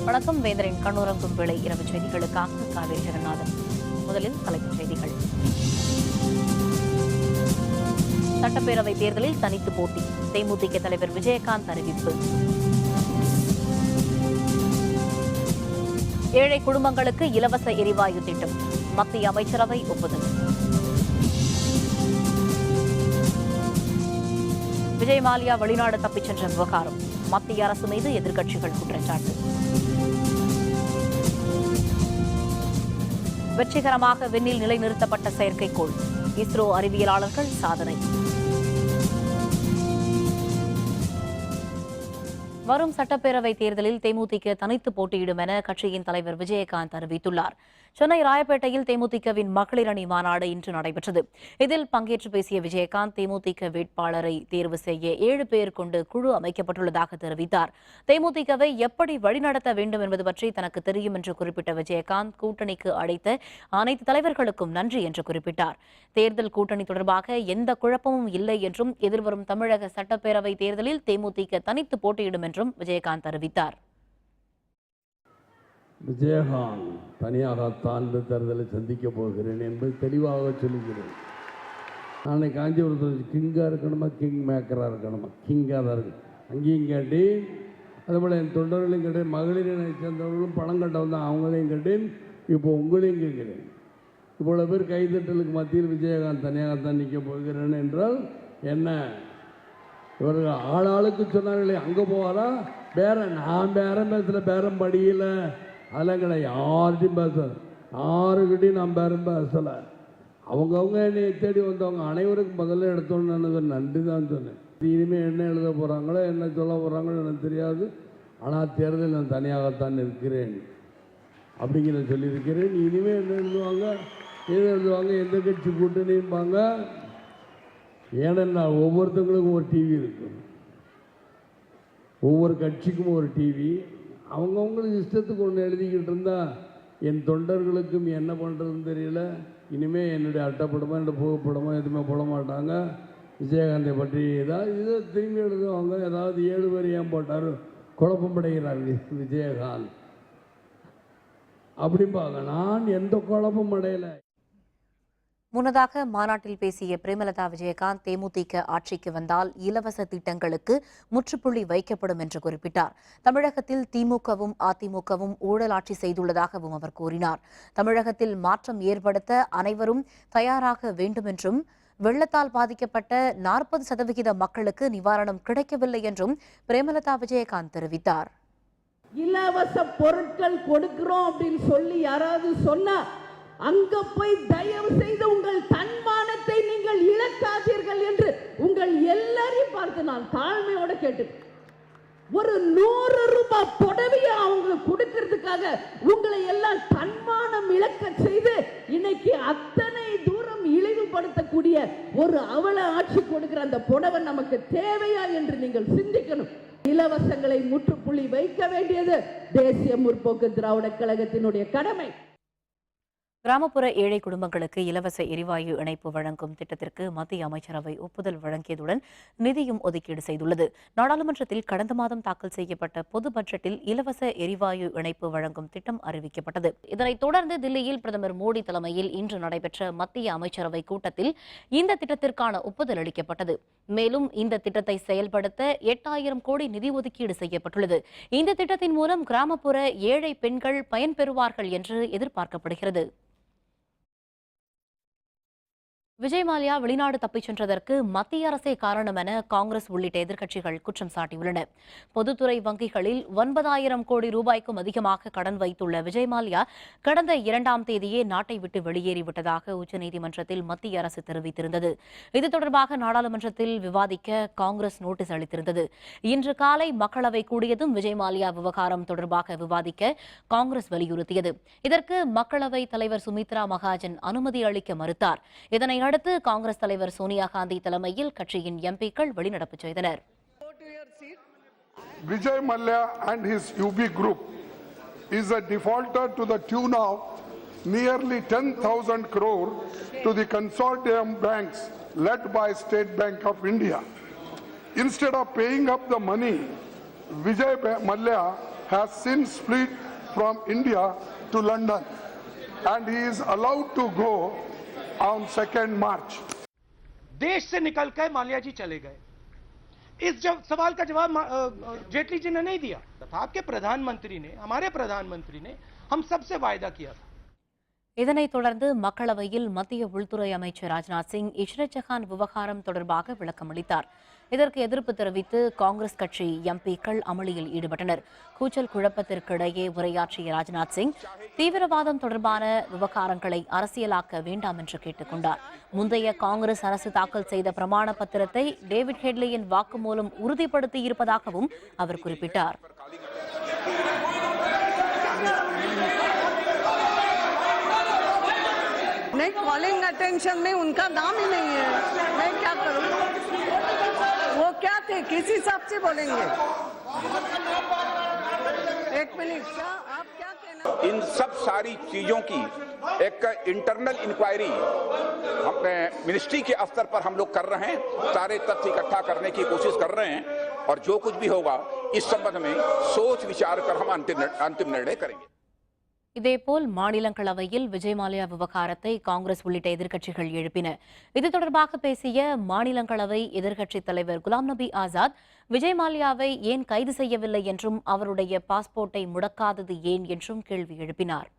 வணக்கம். வேந்தரின் கண்ணுறங்கும் வேளை இரவு செய்திகளுக்காக காவேரி ஜெகநாதன். முதலில் தலைப்புச் செய்திகள். சட்டப்பேரவை தேர்தலில் தனித்து போட்டி, தேமுதிக தலைவர் விஜயகாந்த் அறிவிப்பு. ஏழை குடும்பங்களுக்கு இலவச எரிவாயு திட்டம், மத்திய அமைச்சரவை ஒப்புதல். விஜய் மால்யா வெளிநாடு தப்பிச் சென்ற விவகாரம், மத்திய அரசு மீது எதிர்க்கட்சிகள் குற்றச்சாட்டு. வெற்றிகரமாக விண்ணில் நிலைநிறுத்தப்பட்ட செயற்கைக்கோள், இஸ்ரோ அறிவியலாளர்கள் சாதனை. வரும் சட்டப்பேரவை தேர்தலில் தேமுதிக தனித்து போட்டியிடும் என கட்சியின் தலைவர் விஜயகாந்த் அறிவித்துள்ளார். சென்னை ராயப்பேட்டையில் தேமுதிகவின் மகளிர் அணி மாநாடு இன்று நடைபெற்றது. இதில் பங்கேற்று பேசிய விஜயகாந்த், தேமுதிக வேட்பாளரை தேர்வு செய்ய 7 பேர் கொண்டு குழு அமைக்கப்பட்டுள்ளதாக தெரிவித்தார். தேமுதிகவை எப்படி வழிநடத்த வேண்டும் என்பது பற்றி தனக்கு தெரியும் என்று குறிப்பிட்ட விஜயகாந்த், கூட்டணிக்கு அழைத்த அனைத்து தலைவர்களுக்கும் நன்றி என்று குறிப்பிட்டார். தேர்தல் கூட்டணி தொடர்பாக எந்த குழப்பமும் இல்லை என்றும், எதிர்வரும் தமிழக சட்டப்பேரவை தேர்தலில் தேமுதிக தனித்து போட்டியிடும் என்றும் விஜயகாந்த் அறிவித்தார். விஜயகாந்த் தனியாகத்தான் இந்த தேர்தலை சந்திக்க போகிறேன் என்பது தெளிவாக சொல்லுகிறேன். நாளை காஞ்சிபுரத்தில் கிங்காக இருக்கணுமா, கிங் மேக்கராக இருக்கணுமா? கிங்காக தான் இருக்கு. அங்கேயும் கேட்டேன், அதுபோல் என் தொண்டர்களையும் கேட்டேன், மகளிரை சேர்ந்தவர்களும் பணம் கட்ட வந்தால் அவங்களையும் கேட்டேன், இப்போ உங்களையும் கேட்கிறேன். இவ்வளோ பேர் கைதட்டலுக்கு மத்தியில் விஜயகாந்த் தனியாகத்தான் நிற்க போகிறேன் என்றால் என்ன? இவர்கள் ஆளாளுக்கு சொன்னார்களே, அங்கே போவாரா பேரம், நான் பேரம் பேசல, பேரம் படியல, அதெல்லாம் கிடையாது. யார்கிட்டையும் பேச, யாருக்கிட்டையும் நான் பேரம் பேசலை. அவங்கவுங்க என்னை தேடி வந்தவங்க அனைவருக்கும் முதல்ல எடுத்தோன்னு நன்றி தான் சொன்னேன். இனிமேல் என்ன எழுத போகிறாங்களோ, என்ன சொல்ல போகிறாங்களோ எனக்கு தெரியாது. ஆனால் தேர்தல் நான் தனியாகத்தான் இருக்கிறேன் அப்படிங்கிற சொல்லியிருக்கிறேன். இனிமேல் என்ன எழுதுவாங்க, எது எழுதுவாங்க, எந்த கட்சி கூட்டணிம்பாங்க. ஏன்னா ஒவ்வொருத்தவங்களுக்கும் ஒரு டிவி இருக்கு, ஒவ்வொரு கட்சிக்கும் ஒரு டிவி. அவங்கவுங்களுக்கு இஷ்டத்துக்கு ஒன்று எழுதிக்கிட்டு இருந்தால் என் தொண்டர்களுக்கும் என்ன பண்ணுறதுன்னு தெரியல. இனிமேல் என்னுடைய அட்டைப்படமோ என்னுடைய புகைப்படமோ எதுவுமே போட மாட்டாங்க. விஜயகாந்தை பற்றி ஏதாவது இதை திரும்பி எழுதுவாங்க. ஏதாவது 7 பேர் ஏன் போட்டார், குழப்பமடைகிறார் விஜயகாந்த் அப்படிம்பாங்க. நான் எந்த குழப்பம் அடையலை. முன்னதாக மாநாட்டில் பேசிய பிரேமலதா விஜயகாந்த், தேமுதிக ஆட்சிக்கு வந்தால் இலவச திட்டங்களுக்கு முற்றுப்புள்ளி வைக்கப்படும் என்று குறிப்பிட்டார். தமிழகத்தில் திமுகவும் அதிமுகவும் ஊழல் ஆட்சி செய்துள்ளதாகவும் அவர் கூறினார். தமிழகத்தில் மாற்றம் ஏற்படுத்த அனைவரும் தயாராக வேண்டும் என்றும், வெள்ளத்தால் பாதிக்கப்பட்ட 40% மக்களுக்கு நிவாரணம் கிடைக்கவில்லை என்றும் பிரேமலதா விஜயகாந்த் தெரிவித்தார். இலவச பொருட்கள் கொடுக்கிறோம் அப்படின்னு சொல்லி யாராவது சொன்னா அங்க போய் தயவு செய்து உங்கள் தன்மானத்தை நீங்கள் இழக்காதீர்கள் என்று உங்கள் எல்லாரையும் பார்த்து நான் தாழ்மையோட கேட்டு, ஒரு 100 ரூபாய் புடவையை அவங்க கொடுக்கிறதுக்காக உங்களை எல்லாம் தன்மானம் இழக்க செய்து இன்னைக்கு அத்தனை தூரம் இழிவுபடுத்தக்கூடிய ஒரு அவல ஆட்சி கொடுக்கிற அந்த புடவை நமக்கு தேவையா என்று நீங்கள் சிந்திக்கணும். இலவசங்களை முற்றுப்புள்ளி வைக்க வேண்டியது தேசிய முற்போக்கு திராவிட கழகத்தினுடைய கடமை. கிராமப்புற ஏழை குடும்பங்களுக்கு இலவச எரிவாயு இணைப்பு வழங்கும் திட்டத்திற்கு மத்திய அமைச்சரவை ஒப்புதல் வழங்கியதுடன் நிதியும் ஒதுக்கீடு செய்துள்ளது. நாடாளுமன்றத்தில் கடந்த மாதம் தாக்கல் செய்யப்பட்ட பொது பட்ஜெட்டில் இலவச எரிவாயு இணைப்பு வழங்கும் திட்டம் அறிவிக்கப்பட்டது. இதனைத் தொடர்ந்து தில்லியில் பிரதமர் மோடி தலைமையில் இன்று நடைபெற்ற மத்திய அமைச்சரவை கூட்டத்தில் இந்த திட்டத்திற்கான ஒப்புதல் அளிக்கப்பட்டது. மேலும் இந்த திட்டத்தை செயல்படுத்த 8000 கோடி நிதி ஒதுக்கீடு செய்யப்பட்டுள்ளது. இந்த திட்டத்தின் மூலம் கிராமப்புற ஏழை பெண்கள் பயன்பெறுவார்கள் என்று எதிர்பார்க்கப்படுகிறது. விஜய் மால்யா வெளிநாடு தப்பிச் சென்றதற்கு மத்திய அரசே காரணம் என காங்கிரஸ் உள்ளிட்ட எதிர்க்கட்சிகள் குற்றம் சாட்டியுள்ளன. பொதுத்துறை வங்கிகளில் 9000 கோடி ரூபாய்க்கும் அதிகமாக கடன் வைத்துள்ள விஜய் மால்யா கடந்த 2ஆம் தேதியே நாட்டை விட்டு வெளியேறிவிட்டதாக உச்சநீதிமன்றத்தில் மத்திய அரசு தெரிவித்திருந்தது. இது தொடர்பாக நாடாளுமன்றத்தில் விவாதிக்க காங்கிரஸ் நோட்டீஸ் அளித்திருந்தது. இன்று காலை மக்களவை கூடியதும் விஜய் மால்யா விவகாரம் தொடர்பாக விவாதிக்க காங்கிரஸ் வலியுறுத்தியது. இதற்கு மக்களவைத் தலைவர் சுமித்ரா மகாஜன் அனுமதி அளிக்க மறுத்தார். இதனை அடுத்து காங்கிரஸ் தலைவர் சோனியா காந்தி தலைமையில் கட்சியின் எம்பிக்கள் வெளிநடப்பு செய்தனர். Vijay Mallya and his UB group is a defaulter to the tune of nearly 10,000 crore to the consortium banks led by State Bank of India. Instead of paying up the money, Vijay Mallya has since fled from India to London, and he is allowed to go on 2nd March. देश से निकल कर माल्या जी चले गए। इस सवाल का जवाब जेटली जी ने नहीं दिया। आपके प्रधानमंत्री ने, हमारे प्रधानमंत्री ने हम सबसे वायदा किया था। இதனைத் தொடர்ந்து மக்களவையில் மத்திய உள்துறை அமைச்சர் ராஜ்நாத் சிங் இஷ்ரத் ஜஹான் விவகாரம் தொடர்பாக விளக்கமளித்தார். இதற்கு எதிர்ப்பு தெரிவித்து காங்கிரஸ் கட்சி எம்பிக்கள் அமளியில் ஈடுபட்டனர். கூச்சல் குழப்பத்திற்கிடையே உரையாற்றிய ராஜ்நாத் சிங் தீவிரவாதம் தொடர்பான விவகாரங்களை அரசியலாக்க வேண்டாம் என்று கேட்டுக் கொண்டார். முந்தைய காங்கிரஸ் அரசு தாக்கல் செய்த பிரமாண பத்திரத்தை டேவிட் ஹெட்லியின் வாக்குமூலம் உறுதிப்படுத்தியிருப்பதாகவும் அவர் குறிப்பிட்டார். नहीं, कॉलिंग अटेंशन में उनका नाम ही नहीं है, मैं क्या करूं? वो क्या थे, किस हिसाब से बोलेंगे? एक मिनट, क्या आप क्या कहना? इन सब सारी चीजों की एक इंटरनल इंक्वायरी हम मिनिस्ट्री के स्तर पर हम लोग कर रहे हैं, सारे तथ्य इकट्ठा करने की कोशिश कर रहे हैं और जो कुछ भी होगा इस संबंध में सोच विचार कर हम अंतिम निर्णय करेंगे. இதேபோல் மாநிலங்களவையில் விஜய் மால்யா விவகாரத்தை காங்கிரஸ் உள்ளிட்ட எதிர்க்கட்சிகள் எழுப்பின. இது தொடர்பாக பேசிய மாநிலங்களவை எதிர்க்கட்சித் தலைவர் குலாம் நபி ஆசாத் விஜய் மால்யாவை ஏன் கைது செய்யவில்லை என்றும் அவருடைய பாஸ்போர்ட்டை முடக்காதது ஏன் என்றும் கேள்வி எழுப்பினார்.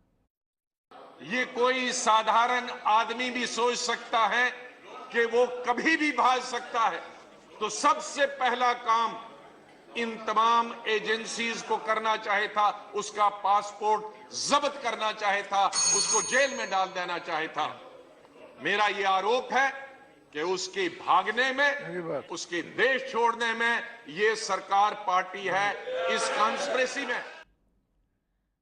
ये कोई साधारण आदमी भी सोच सकता है कि वो कभी भी भाग सकता है, तो सबसे पहला काम इन तमाम एजेंसीज को करना चाहे था, उसका पासपोर्ट जब्त करना चाहे था, उसको जेल में डाल देना चाहे था। मेरा ये आरोप है कि उसके भागने में, उसके देश छोड़ने में ये सरकार पार्टी है इस कॉन्स्पिरेसी में।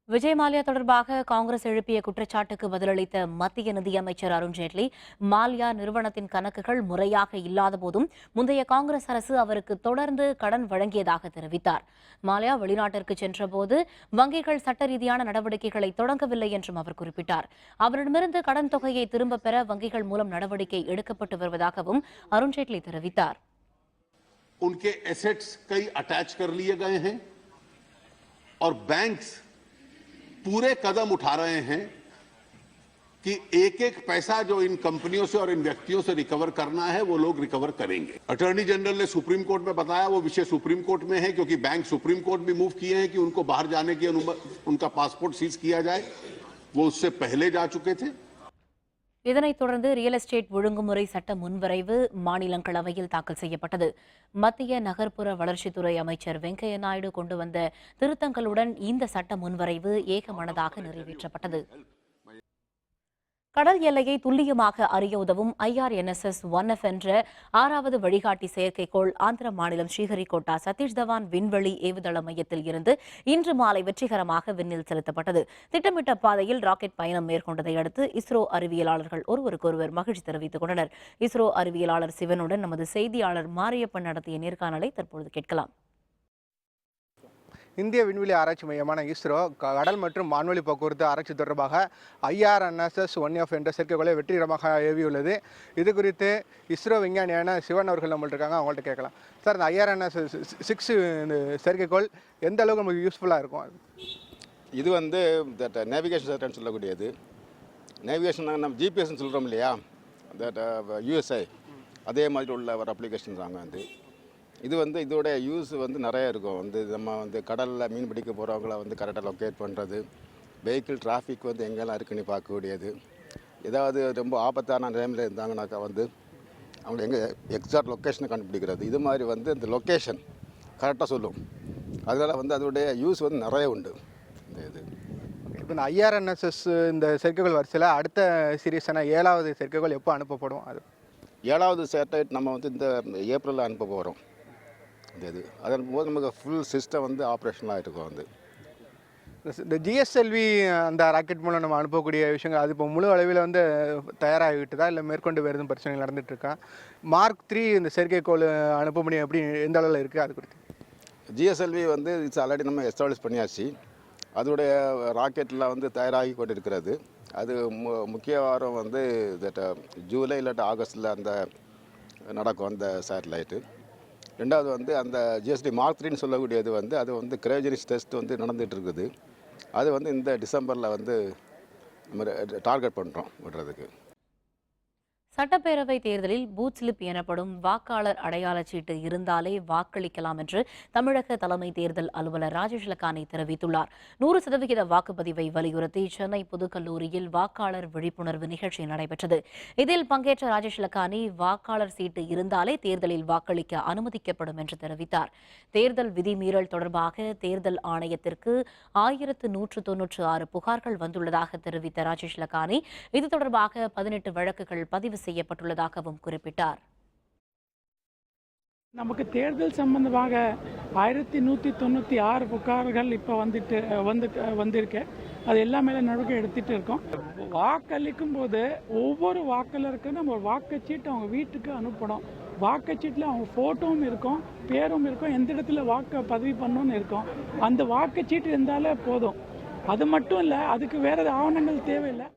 விஜய் மால்யா தொடர்பாக காங்கிரஸ் எழுப்பிய குற்றச்சாட்டுக்கு பதிலளித்த மத்திய நிதியமைச்சர் அருண்ஜேட்லி, மால்யா நிறுவனத்தின் கணக்குகள் முறையாக இல்லாத போதும் முந்தைய காங்கிரஸ் அரசு அவருக்கு தொடர்ந்து கடன் வழங்கியதாக தெரிவித்தார். மால்யா வெளிநாட்டிற்கு சென்றபோது வங்கிகள் சட்ட ரீதியான நடவடிக்கைகளை தொடங்கவில்லை என்றும் அவர் குறிப்பிட்டார். அவரிடமிருந்து கடன் தொகையை திரும்பப் பெற வங்கிகள் மூலம் நடவடிக்கை எடுக்கப்பட்டு வருவதாகவும் அருண்ஜேட்லி தெரிவித்தார். उनके एसेट्स कई अटैच कर लिए गए हैं और बैंक्स पूरे कदम उठा रहे हैं कि एक एक पैसा जो इन कंपनियों से और इन व्यक्तियों से रिकवर करना है वो लोग रिकवर करेंगे। अटॉर्नी जनरल ने सुप्रीम कोर्ट में बताया, वो विषय सुप्रीम कोर्ट में है क्योंकि बैंक सुप्रीम कोर्ट भी मूव किए हैं कि उनको बाहर जाने की उनका पासपोर्ट सीज किया जाए, वो उससे पहले जा चुके थे। இதனைத் தொடர்ந்து ரியல் எஸ்டேட் ஒழுங்குமுறை சட்ட முன்வரைவு மாநிலங்களவையில் தாக்கல் செய்யப்பட்டது. மத்திய நகர்ப்புற வளர்ச்சித்துறை அமைச்சர் வெங்கையா நாயுடு கொண்டு வந்த திருத்தங்களுடன் இந்த சட்ட முன்வரைவு ஏகமனதாக நிறைவேற்றப்பட்டது. கடல் எல்லையை துல்லியமாக அறிய உதவும் IRNSS 1F என்ற 6வது வழிகாட்டி செயற்கைக்கோள் ஆந்திர மாநிலம் ஸ்ரீஹரிகோட்டா சதீஷ் தவான் விண்வெளி ஏவுதள மையத்தில் இருந்து இன்று மாலை வெற்றிகரமாக விண்ணில் செலுத்தப்பட்டது. திட்டமிட்ட பாதையில் ராக்கெட் பயணம் மேற்கொண்டதை அடுத்து இஸ்ரோ அறிவியலாளர்கள் ஒருவருக்கொருவர் மகிழ்ச்சி தெரிவித்துக் கொண்டனர். இஸ்ரோ அறிவியலாளர் சிவனுடன் நமது செய்தியாளர் மாரியப்பன் நடத்திய நேர்காணலை தற்பொழுது கேட்கலாம். இந்திய விண்வெளி ஆராய்ச்சி மையமான இஸ்ரோ கடல் மற்றும் வான்வெளி போக்குவரத்து ஆராய்ச்சி தொடர்பாக IRNSS 1F என்ற செயற்கைக்கோளை வெற்றிகரமாக ஏவியுள்ளது. இது குறித்து இஸ்ரோ விஞ்ஞானியான சிவன் அவர்கள் நம்மள்ட்ட இருக்காங்க, அவங்கள்ட்ட கேட்கலாம். சார், இந்த IRNSS 6 செயற்கைக்கோள் எந்த அளவுக்கு நமக்கு யூஸ்ஃபுல்லாக இருக்கும்? இது வந்து நேவிகேஷன் சேட்டர்ன்னு சொல்லக்கூடியது. நேவிகேஷன் நம்ம ஜிபிஎஸ்ன்னு சொல்கிறோம் இல்லையா, தட் USA அதே மாதிரி உள்ள ஒரு அப்ளிகேஷன் தாங்க வந்து. இது வந்து இதோட யூஸ் வந்து நிறைய இருக்கும். வந்து நம்ம வந்து கடலில் மீன் பிடிக்க போகிறவங்கள வந்து கரெக்டாக லொக்கேட் பண்ணுறது, வெஹிக்கிள் டிராஃபிக் வந்து எங்கெல்லாம் இருக்குன்னு பார்க்கக்கூடியது, ஏதாவது ரொம்ப ஆபத்தான டைமில் இருந்தாங்கனாக்கா வந்து அவங்க எங்கே எக்ஸாக்ட் லொக்கேஷனை கண்டுபிடிக்கிறது, இது மாதிரி வந்து இந்த லொக்கேஷன் கரெக்டாக சொல்லும். அதனால் வந்து அதோடைய யூஸ் வந்து நிறைய உண்டு. இந்த இது இப்போ இந்த IRNSS இந்த செயற்கைக்கோள் வரிசையில் அடுத்த சீரீஸான 7வது செயற்கைக்கோள் எப்போ அனுப்பப்படும்? அது 7வது சேட்டலைட் நம்ம வந்து இந்த ஏப்ரலில் அனுப்ப போகிறோம். இது அதன் போது நமக்கு ஃபுல் சிஸ்டம் வந்து ஆப்ரேஷனலாக இருக்கும். வந்து இந்த GSLV அந்த ராக்கெட் மூலம் நம்ம அனுப்பக்கூடிய விஷயங்கள் அது இப்போ முழு அளவில் வந்து தயாராகிவிட்டதா, இல்லை மேற்கொண்டு வேறு எதுவும் பிரச்சனைகள் நடந்துகிட்ருக்கா? Mark 3 இந்த செயற்கைக்கோள் அனுப்ப முடியும் எப்படி, எந்த அளவில் இருக்குது அது குறித்து? GSLV வந்து இட்ஸ் ஆல்ரெடி நம்ம எஸ்டாப்ளிஷ் பண்ணியாச்சு. அதோடைய ராக்கெட்டில் வந்து தயாராகி கொண்டு இருக்கிறது. அது முக்கிய வாரம் வந்து ஜூலை இல்லாட்டி ஆகஸ்டில் அந்த நடக்கும் அந்த சேட்டலைட்டு. ரெண்டாவது வந்து அந்த ஜிஎஸ்டி மார்க் 3ன்னு சொல்லக்கூடியது வந்து அது வந்து கிரையோஜெனிக்ஸ் டெஸ்ட் வந்து நடந்துகிட்டு இருக்குது. அது வந்து இந்த டிசம்பரில் வந்து நம்ம டார்கெட் பண்ணுறோம் விடுறதுக்கு. சட்டப்பேரவை தேர்தலில் பூத் ஸ்லிப் எனப்படும் வாக்காளர் அடையாள சீட்டு இருந்தாலே வாக்களிக்கலாம் என்று தமிழக தலைமை தேர்தல் அலுவலர் ராஜேஷ் லக்கானி தெரிவித்துள்ளார். 100% வாக்குப்பதிவை வலியுறுத்தி சென்னை புதுக்கல்லூரியில் வாக்காளர் விழிப்புணர்வு நிகழ்ச்சி நடைபெற்றது. இதில் பங்கேற்ற ராஜேஷ் லக்கானி வாக்காளர் சீட்டு இருந்தாலே தேர்தலில் வாக்களிக்க அனுமதிக்கப்படும் என்று தெரிவித்தார். தேர்தல் விதிமீறல் தொடர்பாக தேர்தல் ஆணையத்திற்கு 1196 புகார்கள் வந்துள்ளதாக தெரிவித்த ராஜேஷ் லக்கானி இது தொடர்பாக 18 வழக்குகள் பதிவு செய்யப்பட்டுள்ளதாகவும் குறிப்பிட்டார். நமக்கு தேர்தல் சம்பந்தமாக 1196 புகார்கள் இப்போ வந்திருக்கு. அது எல்லாமே நடவடிக்கை எடுத்துட்டு இருக்கோம். வாக்களிக்கும் போது ஒவ்வொரு வாக்காளருக்கும் நம்ம வாக்குச்சீட்டு அவங்க வீட்டுக்கு அனுப்பணும். வாக்குச்சீட்டில் அவங்க ஃபோட்டோவும் இருக்கும், பேரும் இருக்கும், எந்த இடத்துல வாக்கு பதிவு பண்ணணும்னு இருக்கும். அந்த வாக்குச்சீட்டு இருந்தாலே போதும். அது மட்டும் இல்லை, அதுக்கு வேறு ஆவணங்கள் தேவையில்லை.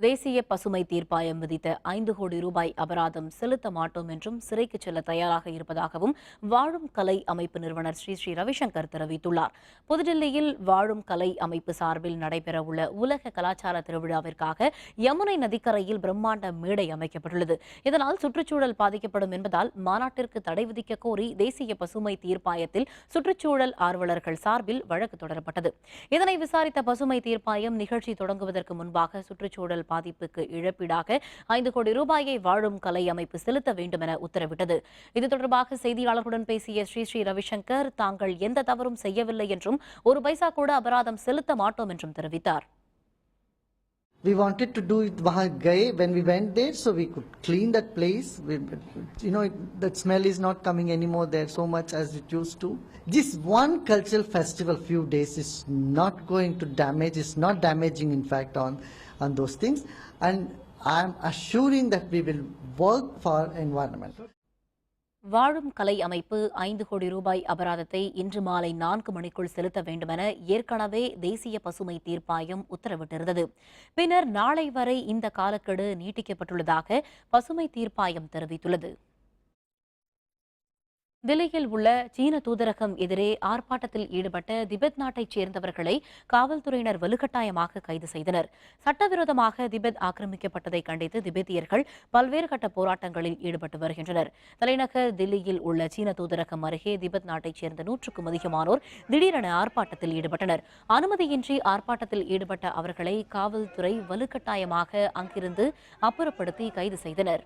தேசிய பசுமை தீர்ப்பாயம் விதித்த 5 கோடி ரூபாய் அபராதம் செலுத்த மாட்டோம் என்றும் சிறைக்கு செல்ல தயாராக இருப்பதாகவும் வாழும் கலை அமைப்பு நிறுவனர் ஸ்ரீ ரவிசங்கர் தெரிவித்துள்ளார். புதுடில்லியில் வாழும் கலை அமைப்பு சார்பில் நடைபெறவுள்ள உலக கலாச்சார திருவிழாவிற்காக யமுனை நதிக்கரையில் பிரம்மாண்ட மேடை அமைக்கப்பட்டுள்ளது. இதனால் சுற்றுச்சூழல் பாதிக்கப்படும் என்பதால் மாநாட்டிற்கு தடை விதிக்க கோரி தேசிய பசுமை தீர்ப்பாயத்தில் சுற்றுச்சூழல் ஆர்வலர்கள் சார்பில் வழக்கு தொடரப்பட்டது. இதனை விசாரித்த பசுமை தீர்ப்பாயம் நிகழ்ச்சி தொடங்குவதற்கு முன்பாக சுற்றுச்சூழல் பாதிப்புக்கு இழப்பீடாக 5 கோடி ரூபாயை வாழும் கலை அமைப்பு செலுத்த வேண்டும் என உத்தரவிட்டது. இது தொடர்பாக செய்தியாளர்களுடன் பேசிய ஸ்ரீ ரவிசங்கர் தாங்கள் எந்த தவறும் செய்யவில்லை என்றும் 1 பைசா கூட அபராதம் செலுத்த மாட்டோம் என்றும் தெரிவித்தார். We wanted to do it when we went there, so we could clean that place. That smell is not coming anymore there so much as it used to. This one cultural festival, few days, is not going to damage. It's not damaging, in fact, on those things. And I am assuring that we will work for environment. வாழும் கலை அமைப்பு 5 கோடி ரூபாய் அபராதத்தை இன்று மாலை 4 மணிக்குள் செலுத்த வேண்டுமென ஏற்கனவே தேசிய பசுமை தீர்ப்பாயம் உத்தரவிட்டிருந்தது. பின்னர் நாளை வரை இந்த காலக்கெடு நீட்டிக்கப்பட்டுள்ளதாக பசுமை தீர்ப்பாயம் தெரிவித்துள்ளது. தில்லியில் உள்ள சீன தூதரகம் எதிரே ஆர்ப்பாட்டத்தில் ஈடுபட்ட திபெத் நாட்டைச் சேர்ந்தவர்களை காவல்துறையினர் வலுக்கட்டாயமாக கைது செய்தனர். சட்டவிரோதமாக திபெத் ஆக்கிரமிக்கப்பட்டதை கண்டித்து திபெத்தியர்கள் பல்வேறு கட்ட போராட்டங்களில் ஈடுபட்டு வருகின்றனர். தலைநகர் தில்லியில் உள்ள சீன தூதரகம் அருகே திபெத் நாட்டைச் சேர்ந்த 100க்கும் அதிகமானோர் திடீரென ஆர்ப்பாட்டத்தில் ஈடுபட்டனர். அனுமதியின்றி ஆர்ப்பாட்டத்தில் ஈடுபட்ட அவர்களை காவல்துறை வலுக்கட்டாயமாக அங்கிருந்து அப்புறப்படுத்தி கைது செய்தனர்.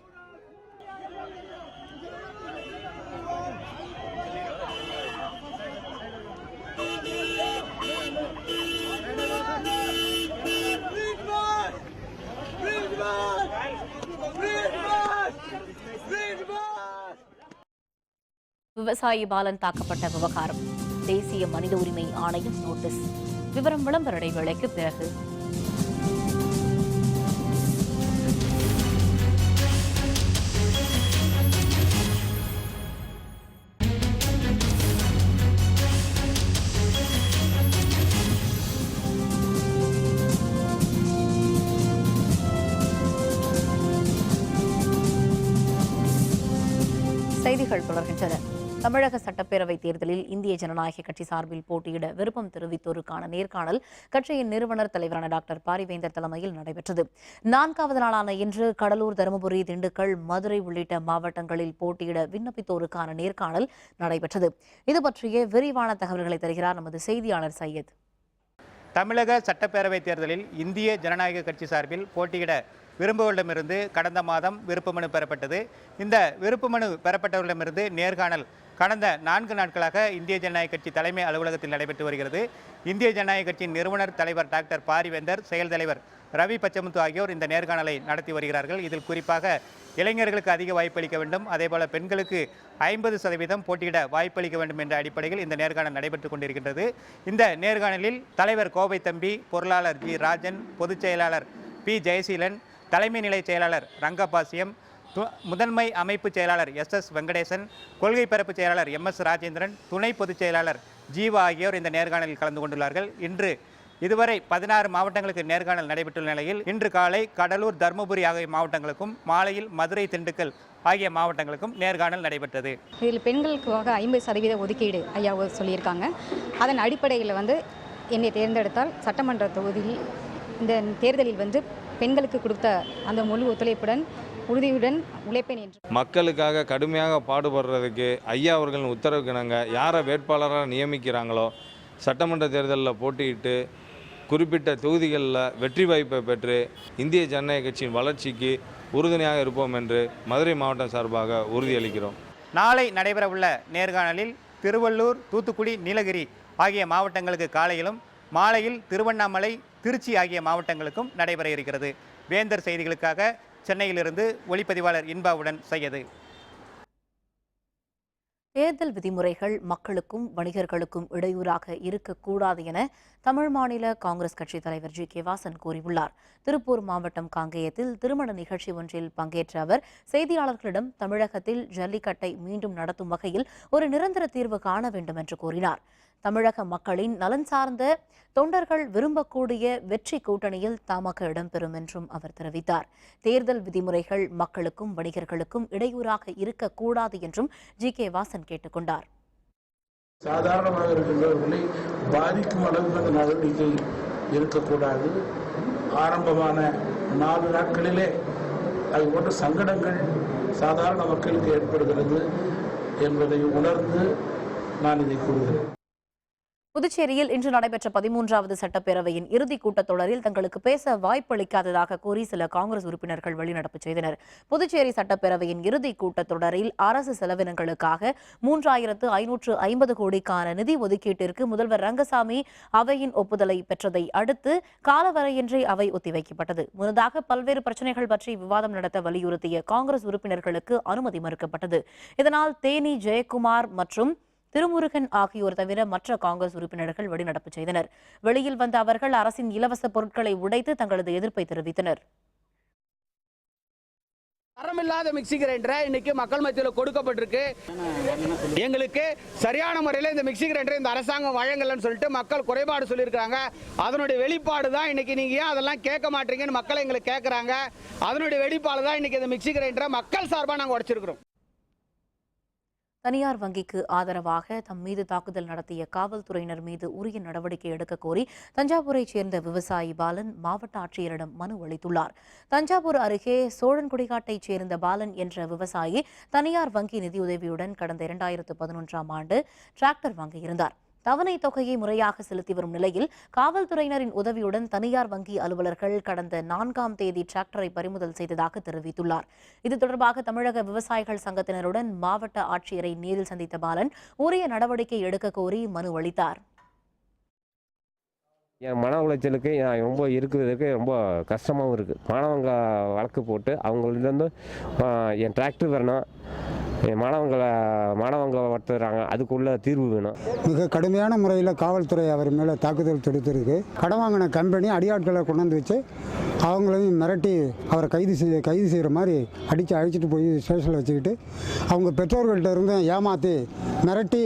விவசாயி பாலன் தாக்கப்பட்ட விவகாரம் தேசிய மனித உரிமை ஆணையம் நோட்டீஸ். விவரம் விளம்பர இடைவேளைக்கு பிறகு. செய்திகள் தொடர்கின்றன. தமிழக சட்டப்பேரவை தேர்தலில் இந்திய ஜனநாயக கட்சி சார்பில் போட்டியிட விருப்பம் தெரிவித்தோருக்கான நேர்காணல் கட்சியின் நிறுவனர் தலைவரான டாக்டர் பாரிவேந்தர் தலைமையில் நடைபெற்றது. 4வது நாளான இன்று கடலூர், தருமபுரி, திண்டுக்கல், மதுரை உள்ளிட்ட மாவட்டங்களில் போட்டியிட விண்ணப்பித்தோருக்கான நேர்காணல் நடைபெற்றது. இது பற்றிய விரிவான தகவல்களை தருகிறார் நமது செய்தியாளர் சையத். தமிழக சட்டப்பேரவை தேர்தலில் இந்திய ஜனநாயக கட்சி சார்பில் போட்டியிட விரும்புவர்களிடமிருந்து கடந்த மாதம் விருப்பமனு பெறப்பட்டது. இந்த விருப்பமனு பெறப்பட்டவர்களிடமிருந்து நேர்காணல் கடந்த 4 நாட்களாக இந்திய ஜனநாயக கட்சி தலைமை அலுவலகத்தில் நடைபெற்று வருகிறது. இந்திய ஜனநாயக கட்சியின் நிறுவனர் தலைவர் டாக்டர் பாரிவேந்தர், செயல் தலைவர் ரவி பச்சமுத்து ஆகியோர் இந்த நேர்காணலை நடத்தி வருகிறார்கள். இதில் குறிப்பாக இளைஞர்களுக்கு அதிக வாய்ப்பளிக்க வேண்டும், அதேபோல பெண்களுக்கு 50% போட்டியிட வாய்ப்பளிக்க வேண்டும் என்ற அடிப்படையில் இந்த நேர்காணல் நடைபெற்றுக் கொண்டிருக்கின்றது. இந்த நேர்காணலில் தலைவர் கோவை தம்பி, பொருளாளர் ஜி ராஜன், பொதுச் செயலாளர் பி ஜெயசீலன், தலைமை நிலை செயலாளர் ரங்கபாசியம், முதன்மை அமைப்பு செயலாளர் SS வெங்கடேசன், கொள்கை பரப்பு செயலாளர் MS ராஜேந்திரன், துணை பொதுச் செயலாளர் ஜீவா ஆகியோர் இந்த நேர்காணலில் கலந்து கொண்டுள்ளார்கள். இன்று இதுவரை 16 மாவட்டங்களுக்கு நேர்காணல் நடைபெற்றுள்ள நிலையில் இன்று காலை கடலூர், தருமபுரி ஆகிய மாவட்டங்களுக்கும், மாலையில் மதுரை, திண்டுக்கல் ஆகிய மாவட்டங்களுக்கும் நேர்காணல் நடைபெற்றது. இதில் பெண்களுக்காக 50% ஒதுக்கீடு ஐயா சொல்லியிருக்காங்க. அதன் அடிப்படையில் என்னை தேர்ந்தெடுத்தால் சட்டமன்ற தொகுதியில் இந்த தேர்தலில் பெண்களுக்கு கொடுத்த அந்த முழு ஒத்துழைப்புடன் உறுதியுடன் உழைப்பேன் என்று மக்களுக்காக கடுமையாக பாடுபடுறதுக்கு ஐயா அவர்களின் உத்தரவுக்கு நாங்கள் யாரை வேட்பாளராக நியமிக்கிறாங்களோ சட்டமன்ற தேர்தலில் போட்டியிட்டு குறிப்பிட்ட தொகுதிகளில் வெற்றி வாய்ப்பை பெற்று இந்திய ஜனநாயக கட்சியின் வளர்ச்சிக்கு உறுதுணையாக இருப்போம் என்று மதுரை மாவட்டம் சார்பாக உறுதியளிக்கிறோம். நாளை நடைபெறவுள்ள நேர்காணலில் திருவள்ளூர், தூத்துக்குடி, நீலகிரி ஆகிய மாவட்டங்களுக்கு காலையிலும் மாலையில் திருவண்ணாமலை, திருச்சி ஆகிய மாவட்டங்களுக்கும் நடைபெற இருக்கிறது. வேந்தர் செய்திகளுக்காக சென்னையிலிருந்து ஒளிப்பதிவாளர் இன்பாவுடன் சையது. தேர்தல் விதிமுறைகள் மக்களுக்கும் வணிகர்களுக்கும் இடையூறாக இருக்கக்கூடாது என தமிழ் மாநில காங்கிரஸ் கட்சித் தலைவர் ஜி.கே. வாசன் கூறியுள்ளார். திருப்பூர் மாவட்டம் காங்கேயத்தில் திருமண நிகழ்ச்சி ஒன்றில் பங்கேற்ற அவர் செய்தியாளர்களிடம் தமிழகத்தில் ஜல்லிக்கட்டை மீண்டும் நடத்தும் வகையில் ஒரு நிரந்தர தீர்வு காண வேண்டும் என்று கூறினார். தமிழக மக்களின் நலன் சார்ந்த தொண்டர்கள் விரும்பக்கூடிய வெற்றி கூட்டணியில் தமாக இடம்பெறும் என்றும் அவர் தெரிவித்தார். தேர்தல் விதிமுறைகள் மக்களுக்கும் வணிகர்களுக்கும் இடையூறாக இருக்கக்கூடாது என்றும் ஜி.கே. வாசன் கேட்டுக்கொண்டார். சாதாரணமாக இருக்கின்றவர்களை பாதிக்கும் அளவுக்கு அந்த நடவடிக்கை இருக்கக்கூடாது. ஆரம்பமான 4 நாட்களிலே அது போன்ற சங்கடங்கள் சாதாரண மக்களுக்கு ஏற்படுகிறது என்பதை உணர்ந்து நான் இதை கூறுகிறேன். புதுச்சேரியில் இன்று நடைபெற்ற 13வது சட்டப்பேரவையின் இறுதிக் கூட்டத்தொடரில் தங்களுக்கு பேச வாய்ப்பளிக்காததாக கூறி சில காங்கிரஸ் உறுப்பினர்கள் வெளிநடப்பு செய்தனர். புதுச்சேரி சட்டப்பேரவையின் இறுதிக் கூட்டத்தொடரில் அரசு செலவினங்களுக்காக 3550 கோடிக்கான நிதி ஒதுக்கீட்டிற்கு முதல்வர் ரங்கசாமி அவையின் ஒப்புதலை பெற்றதை அடுத்து காலவரையின்றி அவை ஒத்திவைக்கப்பட்டது. முன்னதாக பல்வேறு பிரச்சினைகள் பற்றி விவாதம் நடத்த வலியுறுத்திய காங்கிரஸ் உறுப்பினர்களுக்கு அனுமதி மறுக்கப்பட்டது. இதனால் தேனி ஜெயக்குமார் மற்றும் திருமுருகன் ஆகியோர் தவிர மற்ற காங்கிரஸ் உறுப்பினர்கள் வெளிநடப்பு செய்தனர். வெளியில் வந்த அவர்கள் அரசின் இலவச பொருட்களை உடைத்து தங்களது எதிர்ப்பை தெரிவித்தனர். தரமில்லாத மிக்சி கிரைண்டரை இன்னைக்கு மக்கள் மத்தியில் கொடுக்கப்பட்டிருக்கு. எங்களுக்கு சரியான முறையில் இந்த மிக்சி கிரைண்டரை இந்த அரசாங்கம் வழங்கலன்னு சொல்லிட்டு மக்கள் குறைபாடு சொல்லியிருக்காங்க. அதனுடைய வெளிப்பாடு தான் இன்னைக்கு நீங்க ஏன் அதெல்லாம் கேட்க மாட்டீங்கன்னு மக்கள் எங்களுக்கு கேட்கறாங்க. அதனுடைய வெளிப்பாடு தான் இன்னைக்கு இந்த மிக்சி கிரைண்டரை மக்கள் சார்பாக நாங்கள் உடைச்சிருக்கிறோம். தனியார் வங்கிக்கு ஆதரவாக தம் மீது தாக்குதல் நடத்திய காவல்துறையினர் மீது உரிய நடவடிக்கை எடுக்க கோரி தஞ்சாவூரைச் சேர்ந்த விவசாயி பாலன் மாவட்ட ஆட்சியரிடம் மனு அளித்துள்ளார். தஞ்சாவூர் அருகே சோழன்குடிகாட்டைச் சேர்ந்த பாலன் என்ற விவசாயி தனியார் வங்கி நிதியுதவியுடன் கடந்த 2011ஆம் ஆண்டு டிராக்டர் வாங்கியிருந்தார். தவணை தொகையை முறையாக செலுத்தி வரும் நிலையில் காவல்துறையினரின் உதவியுடன் தனியார் வங்கி அலுவலர்கள் கடந்த 4ஆம் தேதி டிராக்டரை பறிமுதல் செய்ததாக தெரிவித்துள்ளார். இது தொடர்பாக தமிழக விவசாயிகள் சங்கத்தினருடன் மாவட்ட ஆட்சியரை நேரில் சந்தித்த பாலன் உரிய நடவடிக்கை எடுக்க கோரி மனு அளித்தார். என் மன உளைச்சலுக்கு ரொம்ப இருக்கிறதுக்கு ரொம்ப கஷ்டமாகவும் இருக்குது. மாணவங்க வழக்கு போட்டு அவங்கள்டேருந்து என் டிராக்டர் வரணும், என் மாணவங்க வளர்த்துறாங்க, அதுக்குள்ள தீர்வு வேணும். மிக கடுமையான முறையில் காவல்துறை அவர் மேலே தாக்குதல் தொடுத்திருக்கு. கடன் வாங்கின கம்பெனி அடியாட்களை கொண்டு வந்து வச்சு அவங்களையும் மிரட்டி அவரை கைது செய்கிற மாதிரி அழைச்சிட்டு போய் ஸ்டேஷனில் வச்சுக்கிட்டு அவங்க பெற்றோர்கள்ட்ட இருந்து ஏமாற்றி மிரட்டி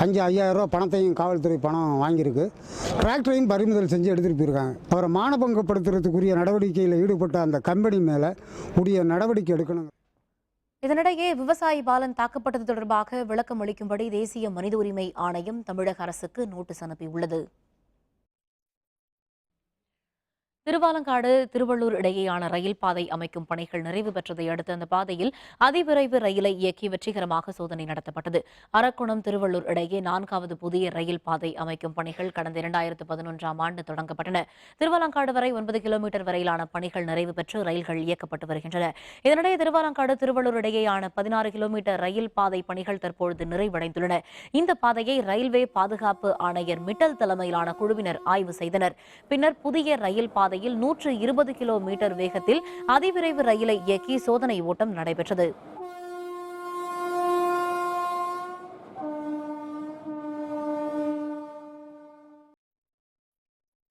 5,000 ரூபா பணத்தையும் காவல்துறை பணம் வாங்கியிருக்கு. டிராக்டரையும் பறிமுதல் செஞ்சு எடுத்துகிட்டு போயிருக்காங்க. அவரை மானபங்கப்படுத்துறதுக்குரிய நடவடிக்கையில் ஈடுபட்ட அந்த கம்பெனி மேலே உரிய நடவடிக்கை எடுக்கணும். இதனிடையே விவசாயி பாலன் தாக்கப்பட்டது தொடர்பாக விளக்கம் அளிக்கும்படி தேசிய மனித உரிமை ஆணையம் தமிழக அரசுக்கு நோட்டீஸ் அனுப்பியுள்ளது. திருவாலங்காடு திருவள்ளூர் இடையேயான ரயில் பாதை அமைக்கும் பணிகள் நிறைவு பெற்றதை அடுத்து அந்த பாதையில் அதிவிரைவு ரயிலை இயக்கி வெற்றிகரமாக சோதனை நடத்தப்பட்டது. அரக்கோணம் திருவள்ளூர் இடையே 4வது புதிய ரயில் பாதை அமைக்கும் பணிகள் கடந்த 2011ஆம் ஆண்டு தொடங்கப்பட்டன. திருவாலங்காடு வரை 9 கிலோமீட்டர் வரையிலான பணிகள் நிறைவு பெற்று ரயில்கள் இயக்கப்பட்டு வருகின்றன. இதனிடையே திருவாலங்காடு திருவள்ளூர் இடையேயான 16 கிலோமீட்டர் ரயில் பாதை பணிகள் தற்பொழுது நிறைவடைந்துள்ளன. இந்த பாதையை ரயில்வே பாதுகாப்பு ஆணையர் மிட்டல் தலைமையிலான குழுவினர் ஆய்வு செய்தனர். பின்னர் புதிய ரயில் பாதை 120 கிலோமீட்டர் வேகத்தில் அதிவிரைவு ரயிலை இயக்கி சோதனை ஓட்டம் நடைபெற்றது.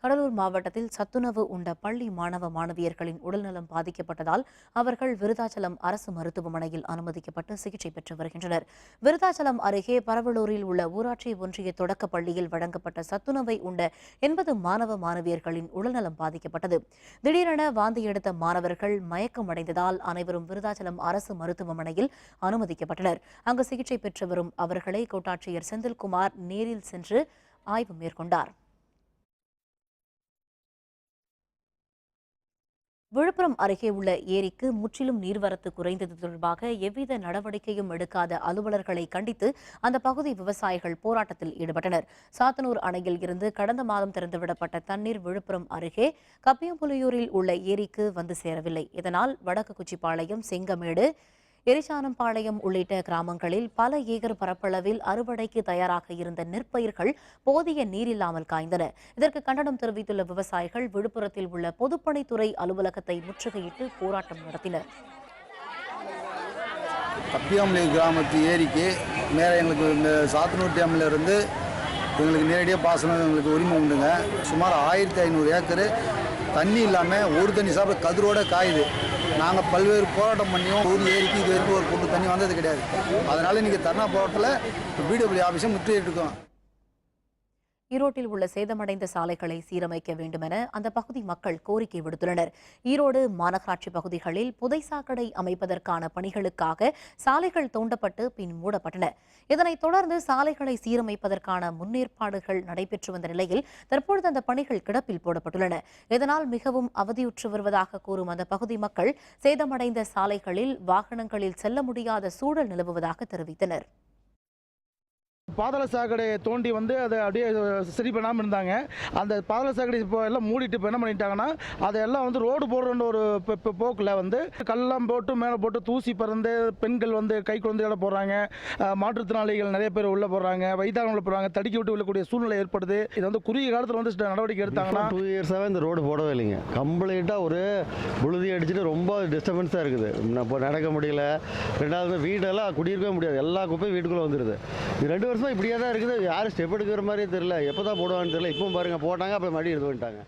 கடலூர் மாவட்டத்தில் சத்துணவு உண்ட பள்ளி மாணவ மாணவியர்களின் உடல்நலம் பாதிக்கப்பட்டதால் அவர்கள் விருதாச்சலம் அரசு மருத்துவமனையில் அனுமதிக்கப்பட்டு சிகிச்சை பெற்று வருகின்றனர். விருதாச்சலம் அருகே பரவலூரில் உள்ள ஊராட்சி ஒன்றிய தொடக்கப் பள்ளியில் வழங்கப்பட்ட சத்துணவை உண்ட 80 மாணவ மாணவியர்களின் உடல்நலம் பாதிக்கப்பட்டது. திடீரென வாந்தி எடுத்த மாணவர்கள் மயக்கமடைந்ததால் அனைவரும் விருதாச்சலம் அரசு மருத்துவமனையில் அனுமதிக்கப்பட்டனர். அங்கு சிகிச்சை பெற்று வரும் அவர்களை கோட்டாட்சியர் செந்தில்குமார் நேரில் சென்று ஆய்வு மேற்கொண்டார். விழுப்புரம் அருகே உள்ள ஏரிக்கு முற்றிலும் நீர்வரத்து குறைந்தது தொடர்பாக எவ்வித நடவடிக்கையும் எடுக்காத அலுவலர்களை கண்டித்து அந்த பகுதி விவசாயிகள் போராட்டத்தில் ஈடுபட்டனர். சாத்தனூர் அணையில் இருந்து கடந்த மாதம் திறந்துவிடப்பட்ட தண்ணீர் விழுப்புரம் அருகே கப்பியம்புலியூரில் உள்ள ஏரிக்கு வந்து சேரவில்லை. இதனால் வடக்கு குச்சிப்பாளையம், செங்கமேடு, எரிசானம்பாளையம் உள்ளிட்ட கிராமங்களில் பல ஏக்கர் பரப்பளவில் அறுவடைக்கு தயாராக இருந்த நெற்பயிர்கள் போதிய நீரில்லாமல் காய்ந்தன. இதற்கு கண்டனம் தெரிவித்துள்ள விவசாயிகள் விழுப்புரத்தில் உள்ள பொதுப்பணித்துறை அலுவலகத்தை முற்றுகையிட்டு போராட்டம் நடத்தினர். கப்பியாமலை கிராமத்து ஏரிக்கு மேலே எங்களுக்கு இந்த சாத்தனூர் டேம்ல இருந்து எங்களுக்கு நேரடியாக பாசனம் எங்களுக்கு உரிமை உண்டுங்க. சுமார் 1500 ஏக்கர் தண்ணி இல்லாமல் ஒரு தண்ணி சாப்பிட கதிரோட காயுது. நாங்கள் பல்வேறு போராட்டம் பண்ணியும் ஒரு ஏரிக்கு இது வரைக்கும் ஒரு பொண்ணு தண்ணி வந்தது கிடையாது. அதனால் இன்றைக்கி தர்ணா போராட்டத்தில் பிடபிள்யூ ஆஃபீஸை முற்றுகையிட்டிருக்கோம். ஈரோட்டில் உள்ள சேதமடைந்த சாலைகளை சீரமைக்க வேண்டுமென அந்த பகுதி மக்கள் கோரிக்கை விடுத்துள்ளனர். ஈரோடு மாநகராட்சி பகுதிகளில் புதைசாக்கடை அமைப்பதற்கான பணிகளுக்காக சாலைகள் தோண்டப்பட்டு பின் மூடப்பட்டன. இதனைத் தொடர்ந்து சாலைகளை சீரமைப்பதற்கான முன்னேற்பாடுகள் நடைபெற்று வந்த நிலையில் தற்பொழுது அந்த பணிகள் கிடப்பில் போடப்பட்டுள்ளன. இதனால் மிகவும் அவதியுற்று வருவதாக கூறும் அந்த பகுதி மக்கள் சேதமடைந்த சாலைகளில் வாகனங்களில் செல்ல முடியாத சூழல் நிலவுவதாக தெரிவித்தனர். பாதாள சாக்கடையை தோண்டி அதை அப்படியே சரி பண்ணாமல் இருந்தாங்க. அந்த பாதாள சாக்கடை இப்போ எல்லாம் மூடிட்டு இப்போ என்ன பண்ணிட்டாங்கன்னா அதெல்லாம் ரோடு போடுற ஒரு போக்கில் கல்லாம் போட்டு மேலே போட்டு தூசி பறந்து பெண்கள் கை குழந்தையோட போடுறாங்க. மாற்றுத்திறனாளிகள் நிறைய பேர் உள்ளே போடுறாங்க, வயதானவங்களை போடுறாங்க, தடுக்கி விட்டு விடக்கூடிய சூழ்நிலை ஏற்படுது. இது குறுகிய காலத்தில் நடவடிக்கை எடுத்தாங்கன்னா 2 இயர்ஸாகவே இந்த ரோடு போடவே இல்லைங்க. கம்ப்ளீட்டாக ஒரு புழுதி அடிச்சுட்டு ரொம்ப டிஸ்டர்பன்ஸாக இருக்குது. இப்போ நடக்க முடியல. ரெண்டாவது வீடெல்லாம் குடியிருக்கவே முடியாது. எல்லா குப்பையும் வீட்டுக்குள்ளே வந்துடுது. 2 வருஷமா இப்படியே தான் இருக்குது. யாரும் ஸ்டெப் எடுக்கிற மாதிரியே தெரியல. எப்போ தான் போடுவான்னு தெரியல. இப்பவும் பாருங்க போட்டாங்க, அப்புறம் மறுபடியும் எடுத்து வந்துட்டாங்க.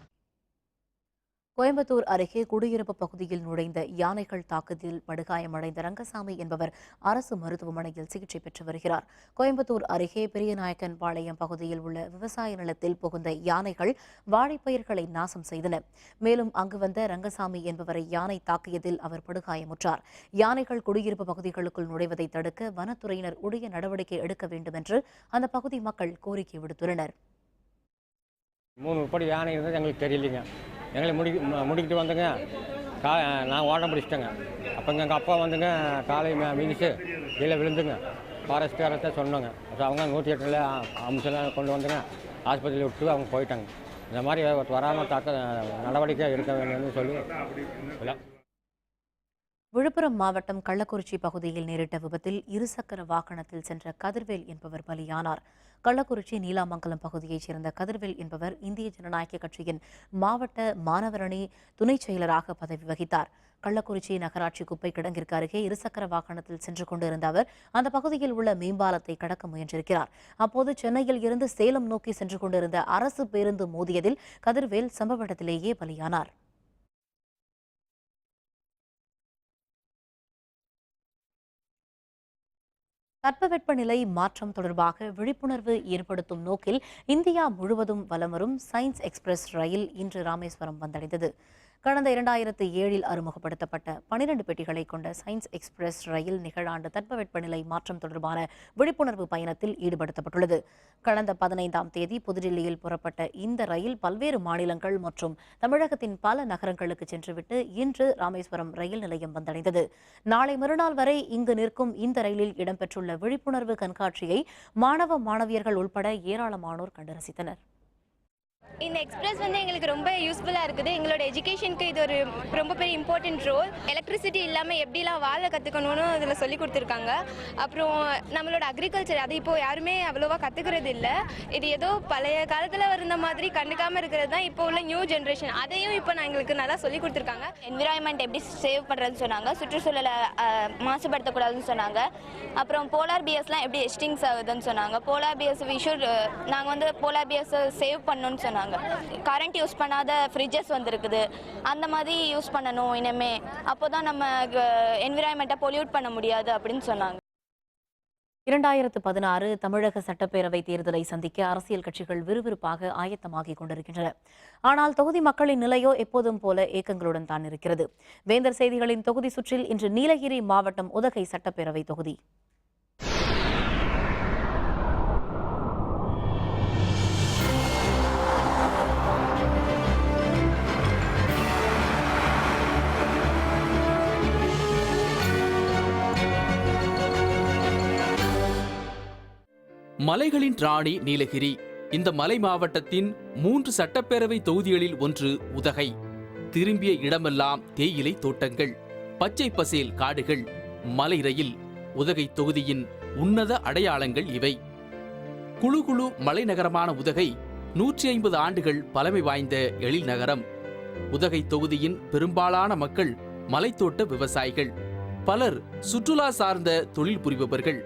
கோயம்புத்தூர் அருகே குடியிருப்பு பகுதியில் நுழைந்த யானைகள் தாக்குதலில் படுகாயமடைந்த ரங்கசாமி என்பவர் அரசு மருத்துவமனையில் சிகிச்சை பெற்று வருகிறார். கோயம்புத்தூர் அருகே பெரியநாயக்கன் பாளையம் பகுதியில் உள்ள விவசாய நிலத்தில் புகுந்த யானைகள் வாழைப்பயிர்களை நாசம் செய்தன. மேலும் அங்கு வந்த ரங்கசாமி என்பவரை யானை தாக்கியதில் அவர் படுகாயமுற்றார். யானைகள் குடியிருப்பு பகுதிகளுக்குள் நுழைவதை தடுக்க வனத்துறையினர் உரிய நடவடிக்கை எடுக்க வேண்டும் என்று அந்த பகுதி மக்கள் கோரிக்கை விடுத்துள்ளனர். 3 படி யானை இருந்தது எங்களுக்கு தெரியலைங்க. எங்களை முடிக்கிட்டு வந்துங்க. நான் ஓட முடிச்சிட்டேங்க. அப்போங்க எங்கள் அப்பா காலை மிதிச்சு கீழே விழுந்துங்க. ஃபாரஸ்ட்காரத்தை சொன்னாங்க. அவங்க 108 அம்சம்லாம் கொண்டு வந்துங்க ஆஸ்பத்திரியில் விட்டு அவங்க போயிட்டாங்க. இந்த மாதிரி வராமல் தாக்க நடவடிக்கை எடுக்க வேண்டும்னு சொல்லி. விழுப்புரம் மாவட்டம் கள்ளக்குறிச்சி பகுதியில் நேரிட்ட விபத்தில் இருசக்கர வாகனத்தில் சென்ற கதிர்வேல் என்பவர் பலியானார். கள்ளக்குறிச்சி நீலாமங்கலம் பகுதியைச் சேர்ந்த கதிர்வேல் என்பவர் இந்திய ஜனநாயக கட்சியின் மாவட்ட மாணவரணி துணைச் செயலராக பதவி வகித்தார். கள்ளக்குறிச்சி நகராட்சி குப்பை கிடங்கிற்கு அருகே இருசக்கர வாகனத்தில் சென்று கொண்டிருந்த அவர் அந்த பகுதியில் உள்ள மேம்பாலத்தை கடக்க முயன்றிருக்கிறார். அப்போது சென்னையில் இருந்து சேலம் நோக்கி சென்று கொண்டிருந்த அரசு பேருந்து மோதியதில் கதிர்வேல் சம்பவ இடத்திலேயே பலியானார். தட்பவெப்பநிலை மாற்றம் தொடர்பாக விழிப்புணர்வு ஏற்படுத்தும் நோக்கில் இந்தியா முழுவதும் வலம் வரும் சயின்ஸ் எக்ஸ்பிரஸ் ரயில் இன்று ராமேஸ்வரம் வந்தடைந்தது. கடந்த 2007 அறிமுகப்படுத்தப்பட்ட 12 பெட்டிகளை கொண்ட சயின்ஸ் எக்ஸ்பிரஸ் ரயில் நிகழாண்டு தட்பவெப்பநிலை மாற்றம் தொடர்பான விழிப்புணர்வு பயணத்தில் ஈடுபடுத்தப்பட்டுள்ளது. கடந்த 15ஆம் தேதி புதுடில்லியில் புறப்பட்ட இந்த ரயில் பல்வேறு மாநிலங்கள் மற்றும் தமிழகத்தின் பல நகரங்களுக்கு சென்றுவிட்டு இன்று ராமேஸ்வரம் ரயில் நிலையம் வந்தடைந்தது. நாளை மறுநாள் வரை இங்கு நிற்கும் இந்த ரயிலில் இடம்பெற்றுள்ள விழிப்புணர்வு கண்காட்சியை மாணவ மாணவியர்கள் உட்பட ஏராளமானோர் கண்டு ரசித்தனர். இந்த எக்ஸ்பிரஸ் எங்களுக்கு ரொம்ப யூஸ்ஃபுல்லாக இருக்குது. எங்களோட எஜுகேஷனுக்கு இது ஒரு ரொம்ப பெரிய இம்பார்ட்டன்ட் ரோல். எலக்ட்ரிசிட்டி இல்லாமல் எப்படிலாம் வாழ கற்றுக்கணும்னு இதில் சொல்லி கொடுத்துருக்காங்க. அப்புறம் நம்மளோட அக்ரிகல்ச்சர் அது இப்போது யாருமே அவ்வளோவா கற்றுக்கிறது இல்லை. இது ஏதோ பழைய காலத்தில் இருந்த மாதிரி கண்டுக்காமல் இருக்கிறது தான் இப்போ உள்ள நியூ ஜென்ரேஷன். அதையும் இப்போ எங்களுக்கு நல்லா சொல்லி கொடுத்துருக்காங்க. என்விரான்மெண்ட் எப்படி சேவ் பண்ணுறதுன்னு சொன்னாங்க, சுற்றுச்சூழலை மாசுபடுத்தக்கூடாதுன்னு சொன்னாங்க. அப்புறம் போலார் பியர்ஸ்லாம் எப்படி எஸ்டிங்ஸ் ஆகுதுன்னு சொன்னாங்க. போலார் பியர்ஸ் நாங்கள் போலார் பியர்ஸை சேவ் பண்ணணும்னு சொன்னாங்க. சொன்னாங்க. கரண்ட் யூஸ் பண்ணாத ஃப்ரிட்ஜஸ் வந்திருக்குது, அந்த மாதிரி யூஸ் பண்ணணும் இனிமே, அப்போ தான் நம்ம என்விரான்மெண்ட்டை பொல்யூட் பண்ண முடியாது அப்படின்னு சொன்னாங்க. 2016 தமிழக சட்டப்பேரவை தேர்தலை சந்திக்க அரசியல் கட்சிகள் விறுவிறுப்பாக ஆயத்தமாகிக் கொண்டிருக்கின்றன. ஆனால் தொகுதி மக்களின் நிலையோ எப்போதும் போல ஏக்கங்களுடன் தான் இருக்கிறது. வேந்தர் செய்திகளின் தொகுதி சுற்றில் இன்று நீலகிரி மாவட்டம் உதகை சட்டப்பேரவை தொகுதி. மலைகளின் ராணி நீலகிரி. இந்த மலை மாவட்டத்தின் 3 சட்டப்பேரவை தொகுதிகளில் ஒன்று உதகை. திரும்பிய இடமெல்லாம் தேயிலை தோட்டங்கள், பச்சை பசேல் காடுகள், மலை ரயில். உதகை தொகுதியின் உன்னத அடையாளங்கள் இவை. குழு குழு மலைநகரமான உதகை 150 ஆண்டுகள் பழமை வாய்ந்த எழில் நகரம். உதகை தொகுதியின் பெரும்பாலான மக்கள் மலைத்தோட்ட விவசாயிகள். பலர் சுற்றுலா சார்ந்த தொழில் புரிபவர்கள்.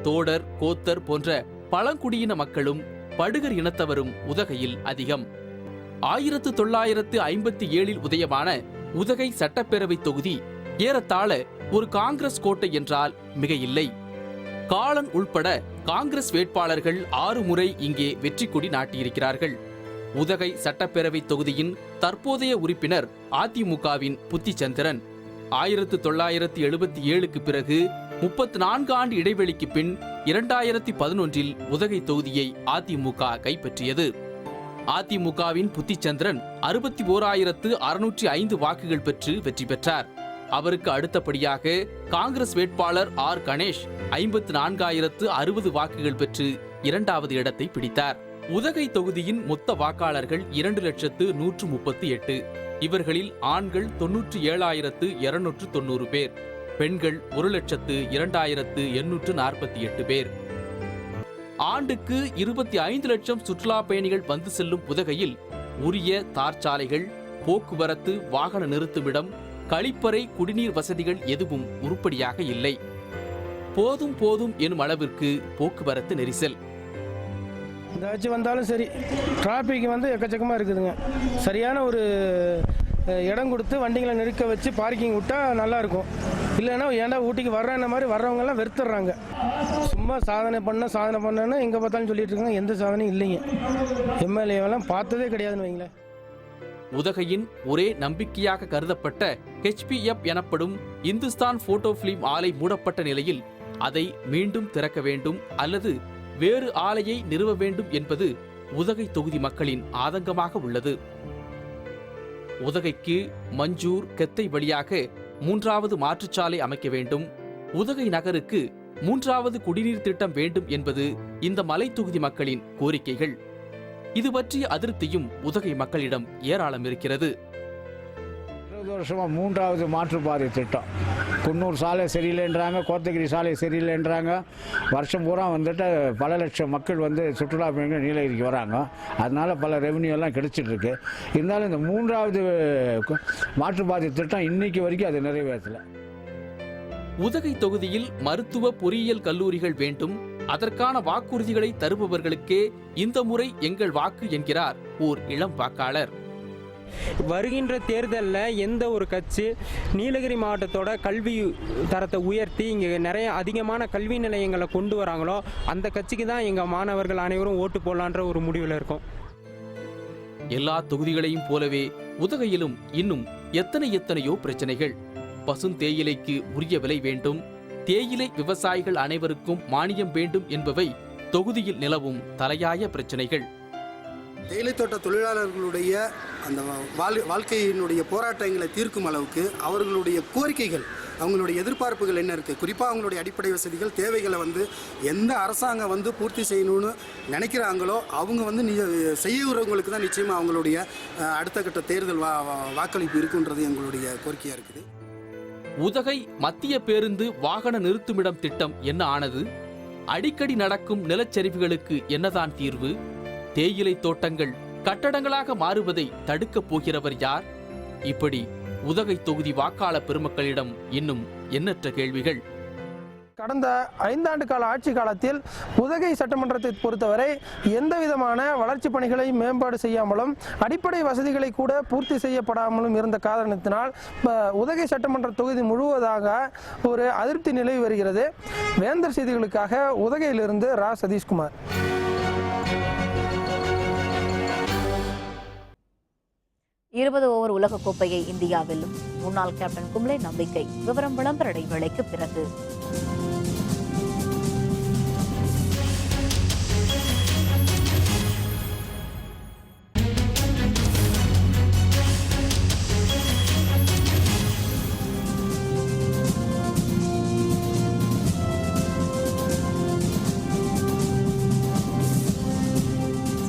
தோடர், கோத்தர் போன்ற பழங்குடியின மக்களும் படுகர் இனத்தவரும் உதகையில் அதிகம். 1957 உதயமான உதகை சட்டப்பேரவை தொகுதி ஏறத்தாழ ஒரு காங்கிரஸ் கோட்டை என்றால் மிக இல்லை. காலன் உள்பட காங்கிரஸ் வேட்பாளர்கள் 6 முறை இங்கே வெற்றி கொடி நாட்டியிருக்கிறார்கள். உதகை சட்டப்பேரவை தொகுதியின் தற்போதைய உறுப்பினர் அதிமுகவின் புத்திச்சந்திரன். 1977க்கு பிறகு 34 ஆண்டு இடைவெளிக்கு பின் 2011 உதகை தொகுதியை அதிமுக கைப்பற்றியது. அதிமுகவின் புத்திச்சந்திரன் 61,605 வாக்குகள் பெற்று வெற்றி பெற்றார். அவருக்கு அடுத்தபடியாக காங்கிரஸ் வேட்பாளர் ஆர் கணேஷ் 54,060 வாக்குகள் பெற்று 2வது இடத்தை பிடித்தார். உதகை தொகுதியின் மொத்த வாக்காளர்கள் 2,138,000. இவர்களில் ஆண்கள் 97,290 பேர், பெண்கள் 1,02,848 பேர். ஆண்டுக்கு 25 லட்சம் சுற்றுலா பயணிகள் வந்து செல்லும் உதகையில் உரிய தார்ச்சாலைகள், போக்குவரத்து, வாகன நிறுத்துமிடம், கழிப்பறை, குடிநீர் வசதிகள் எதுவும் உருப்படியாக இல்லை. போதும் போதும் எனும் அளவிற்கு போக்குவரத்து நெரிசல். ஏதாச்சும் வந்தாலும் சரி, டிராஃபிக் எக்கச்சக்கமாக இருக்குதுங்க. சரியான ஒரு இடம் கொடுத்து வண்டிகளை நிறுக்க வச்சு பார்க்கிங் விட்டால் நல்லாயிருக்கும். இல்லைன்னா ஏன்டா ஊட்டிக்கு வர்றேன்ன மாதிரி வர்றவங்கெல்லாம் வெறுத்துடுறாங்க. சும்மா சாதனை பண்ணேன்னு எங்கே பார்த்தாலும் சொல்லிட்டு இருக்காங்க. எந்த சாதனையும் இல்லைங்க. எம்எல்ஏவெல்லாம் பார்த்ததே கிடையாதுன்னு வைங்களேன். உதகையின் ஒரே நம்பிக்கையாக கருதப்பட்ட HPF எனப்படும் இந்துஸ்தான் போட்டோ பிலிம் ஆலை மூடப்பட்ட நிலையில் அதை மீண்டும் திறக்க வேண்டும் அல்லது வேறு ஆலையை நிறுவ வேண்டும் என்பது உதகை தொகுதி மக்களின் ஆதங்கமாக உள்ளது. உதகைக்கு மஞ்சூர், கெத்தை வழியாக 3வது மாற்றுச்சாலை அமைக்க வேண்டும். உதகை நகருக்கு 3வது குடிநீர் திட்டம் வேண்டும் என்பது இந்த மலை தொகுதி மக்களின் கோரிக்கைகள். இது பற்றிய அதிருப்தியும் உதகை மக்களிடம் ஏராளம் இருக்கிறது. 20 வருஷமா 3வது மாற்றுப்பாதை திட்டம். குன்னூர் சாலை சரியில்லைன்றாங்க, கோத்தகிரி சாலை சரியில்லைன்றாங்க. வருஷம் பூரா பல லட்சம் மக்கள் சுற்றுலா பயணிகள் நீலகிரிக்கு வராங்க. அதனால பல ரெவன்யூ எல்லாம் கிடைச்சிட்டு இருக்கு. இருந்தாலும் இந்த 3வது மாற்றுப்பாதை திட்டம் இன்னைக்கு வரைக்கும் அது நிறைவேற்றல. உதகை தொகுதியில் மருத்துவ பொறியியல் கல்லூரிகள் வேண்டும். அதற்கான வாக்குறுதிகளை தருபவர்களுக்கே இந்த முறை எங்கள் வாக்கு என்கிறார் ஓர் இளம் வாக்காளர். வருகின்ற தேர்தலில் எந்த ஒரு கட்சி நீலகிரி மாவட்டத்தோட கல்வி தரத்தை உயர்த்தி இங்கே நிறைய அதிகமான கல்வி நிலையங்களை கொண்டு வராங்களோ அந்த கட்சிக்கு தான் எங்கள் மாணவர்கள் அனைவரும் ஓட்டு போடலான்ற ஒரு முடிவில் இருக்கும். எல்லா தொகுதிகளையும் போலவே உதகையிலும் இன்னும் எத்தனையோ பிரச்சனைகள். பசுந்தேயிலைக்கு உரிய விலை வேண்டும், தேயிலை விவசாயிகள் அனைவருக்கும் மானியம் வேண்டும் என்பவை தொகுதியில் நிலவும் தலையாய பிரச்சனைகள். தேயிலை தோட்ட தொழிலாளர்களுடைய அந்த வாழ்க்கையினுடைய போராட்டங்களை தீர்க்கும் அளவுக்கு அவர்களுடைய கோரிக்கைகள், அவங்களுடைய எதிர்பார்ப்புகள் என்ன இருக்குது, குறிப்பாக அவங்களுடைய அடிப்படை வசதிகள் தேவைகளை எந்த அரசாங்கம் பூர்த்தி செய்யணும்னு நினைக்கிறாங்களோ அவங்க செய்யறவங்களுக்கு தான் நிச்சயமாக அவங்களுடைய அடுத்த கட்ட தேர்தல் வாக்களிப்பு இருக்குன்றது எங்களுடைய கோரிக்கையாக இருக்குது. உதகை மத்திய பேருந்து வாகன நிறுத்துமிடம் திட்டம் என்ன ஆனது? அடிக்கடி நடக்கும் நிலச்சரிவுகளுக்கு என்னதான் தீர்வு? தேயிலை தோட்டங்கள் கட்டடங்களாக மாறுவதை தடுக்கப் போகிறவர் யார்? இப்படி உதகை தொகுதி வாக்காளர் பெருமக்களிடம் இன்னும் எண்ணற்ற கேள்விகள். கடந்த 5 ஆண்டு கால ஆட்சி காலத்தில் உதகை சட்டமன்றத்தை பொறுத்தவரை எந்த விதமான வளர்ச்சி பணிகளை மேம்பாடு செய்யாமலும் அடிப்படை வசதிகளை கூட பூர்த்தி செய்யப்படாமலும் இருந்த காரணத்தினால் உதகை சட்டமன்ற தொகுதி முழுவதாக ஒரு அதிருப்தி நிலவி வருகிறது. வேந்தர் செய்திகளுக்காக உதகையிலிருந்து ரா சதீஷ்குமார். ஓவர் உலகக்கோப்பையை இந்தியா வெல்லும். முன்னாள் கேப்டன் கும்ளே நம்பிக்கை. விவரம் விளம்பர இடைவேளைக்கு பிறகு.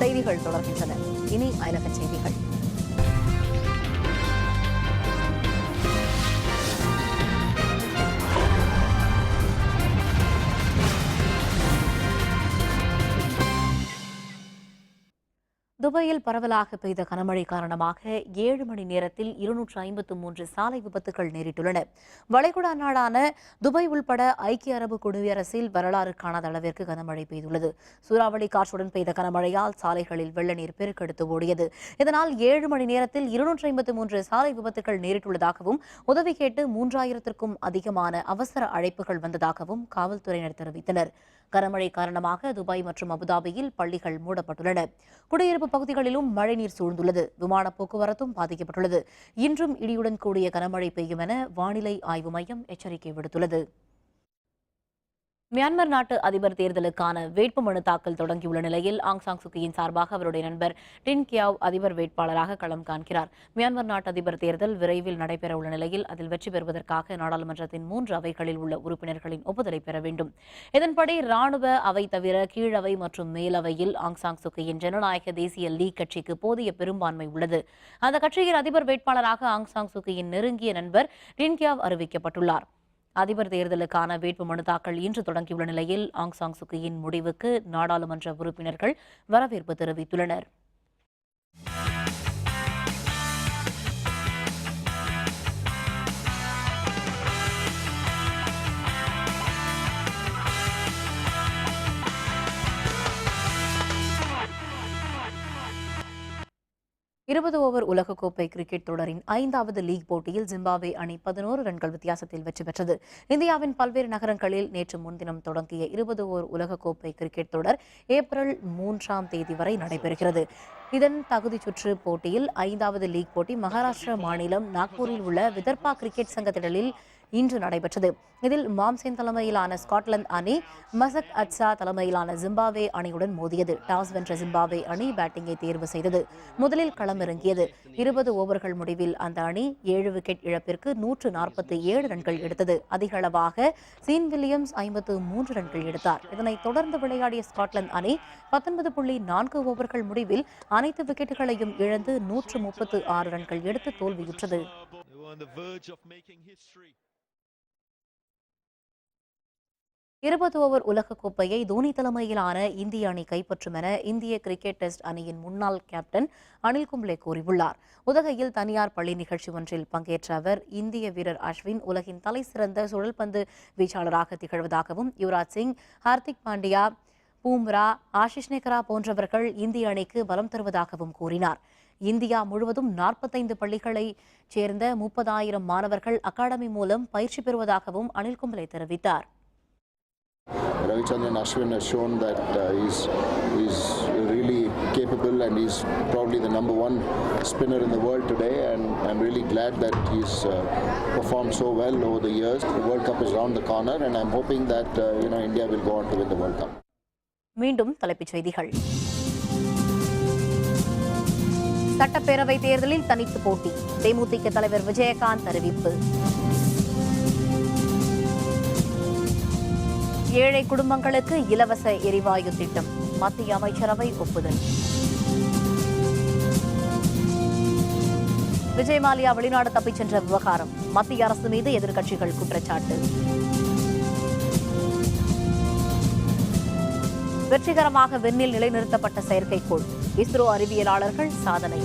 செய்திகள் தொடர்கின்றன. இனி அயலக செய்திகள். துபாயில் பரவலாக பெய்த கனமழை காரணமாக 7 மணி நேரத்தில் 253 சாலை விபத்துகள் நேரிட்டுள்ளன. வளைகுடா நாடான துபாய் உள்பட ஐக்கிய அரபு குடியரசில் வரலாறு காணாத அளவிற்கு கனமழை பெய்துள்ளது. சூறாவளி காற்றுடன் பெய்த கனமழையால் சாலைகளில் வெள்ள நீர் பெருக்கெடுத்து ஓடியது. இதனால் 7 மணி நேரத்தில் 253 சாலை விபத்துகள் நேரிட்டுள்ளதாகவும் உதவி கேட்டு 3000க்கும் அதிகமான அவசர அழைப்புகள் வந்ததாகவும் காவல்துறையினர் தெரிவித்தனர். கனமழை காரணமாக துபாய் மற்றும் அபுதாபியில் பள்ளிகள் மூடப்பட்டுள்ளன. குடியிருப்பு பகுதிகளிலும் மழைநீர் சூழ்ந்துள்ளது. விமான போக்குவரத்தும் பாதிக்கப்பட்டுள்ளது. இன்றும் இடியுடன் கூடிய கனமழை பெய்யும் என வானிலை ஆய்வு மையம் எச்சரிக்கை விடுத்துள்ளது. மியான்மர் நாட்டு அதிபர் தேர்தலுக்கான வேட்புமனு தாக்கல் தொடங்கியுள்ள நிலையில் ஆங் சாங் சூகியின் சார்பாக அவருடைய நண்பர் டின் கியாவ் அதிபர் வேட்பாளராக களம் காண்கிறார். மியான்மர் நாட்டு அதிபர் தேர்தல் விரைவில் நடைபெறவுள்ள நிலையில் அதில் வெற்றி பெறுவதற்காக நாடாளுமன்றத்தின் 3 அவைகளில் உள்ள உறுப்பினர்களின் ஒப்புதலை பெற வேண்டும். இதன்படி ராணுவ அவை தவிர கீழவை மற்றும் மேலவையில் ஆங் சாங் சூகியின் ஜனநாயக தேசிய லீக் கட்சிக்கு போதிய பெரும்பான்மை உள்ளது. அந்த கட்சியின் அதிபர் வேட்பாளராக ஆங் சாங் சூகியின் நெருங்கிய நண்பர் டின் கியாவ் அறிவிக்கப்பட்டுள்ளார். அதிபர் தேர்தலுக்கான வேட்புமனு தாக்கல் இன்று தொடங்கியுள்ள நிலையில் ஆங் சாங் சூகியின் முடிவுக்கு நாடாளுமன்ற உறுப்பினர்கள் வரவேற்பு தெரிவித்துள்ளனர். ஓவர் உலகக்கோப்பை கிரிக்கெட் தொடரின் 5வது லீக் போட்டியில் ஜிம்பாப்வே அணி 11 ரன்கள் வித்தியாசத்தில் வெற்றி பெற்றது. இந்தியாவின் பல்வேறு நகரங்களில் நேற்று முன்தினம் தொடங்கிய 20 ஓவர் உலகக்கோப்பை கிரிக்கெட் தொடர் ஏப்ரல் 3ஆம் தேதி வரை நடைபெறுகிறது. இதன் தகுதி சுற்று போட்டியில் 5வது லீக் போட்டி மகாராஷ்டிரா மாநிலம் நாக்பூரில் உள்ள விதர்பா கிரிக்கெட் சங்க திடலில் இன்று நடைபெற்றது. இதில் மாம்சேன் தலைமையிலான ஸ்காட்லாந்து அணி மசக் அட்சா தலைமையிலான ஜிம்பாப்வே அணியுடன் மோதியது. டாஸ் வென்ற ஜிம்பாப்வே அணி பேட்டிங்கை தேர்வு செய்தது. முதலில் களமிறங்கியது. 20 ஓவர்கள் முடிவில் அந்த அணி 7 விக்கெட் இழப்பிற்கு 147 ரன்கள் எடுத்தது. அதிகளவாக சீன் வில்லியம்ஸ் 53 ரன்கள் எடுத்தார். இதனைத் தொடர்ந்து விளையாடிய ஸ்காட்லாந்து அணி 19.4 ஓவர்கள் முடிவில் அனைத்து விக்கெட்டுகளையும் இழந்து 136 ரன்கள் எடுத்து தோல்வியுற்றது. 20 ஓவர் உலகக்கோப்பையை தோனி தலைமையிலான இந்திய அணி கைப்பற்றும் என இந்திய கிரிக்கெட் டெஸ்ட் அணியின் முன்னாள் கேப்டன் அனில் கும்ளே கூறியுள்ளார். உதகையில் தனியார் பள்ளி நிகழ்ச்சி ஒன்றில் பங்கேற்ற அவர் இந்திய வீரர் அஸ்வின் உலகின் தலை சிறந்த சுழல்பந்து வீச்சாளராக திகழ்வதாகவும் யுவராஜ் சிங், ஹார்திக் பாண்டியா, பூம்ரா, ஆஷிஷ் நெக்ரா போன்றவர்கள் இந்திய அணிக்கு பலம் தருவதாகவும் கூறினார். இந்தியா முழுவதும் 45 பள்ளிகளைச் சேர்ந்த 30,000 மாணவர்கள் அகாடமி மூலம் பயிற்சி பெறுவதாகவும் அனில் கும்ளே தெரிவித்தார். Ravichandran Ashwin has shown that he's really capable and he's probably the #1 spinner in the world today, and I'm really glad that he's performed so well over the years. The World Cup is around the corner and I'm hoping that India will go on to win the World Cup. மீண்டும் தலைப்புச் செய்திகள். சட்டப்பேரவை தேர்தலில் தனித்து போட்டி. தேமுதிக தலைவர் விஜயகாந்த் அறிவிப்பு. ஏழை குடும்பங்களுக்கு இலவச எரிவாயு திட்டம். மத்திய அமைச்சரவை ஒப்புதல். விஜய் மாலியா வெளிநாடு தப்பிச் சென்ற விவகாரம். மத்திய அரசு மீது எதிர்க்கட்சிகள் குற்றச்சாட்டு. வெற்றிகரமாக விண்ணில் நிலைநிறுத்தப்பட்ட செயற்கைக்கோள். இஸ்ரோ அறிவியலாளர்கள் சாதனை.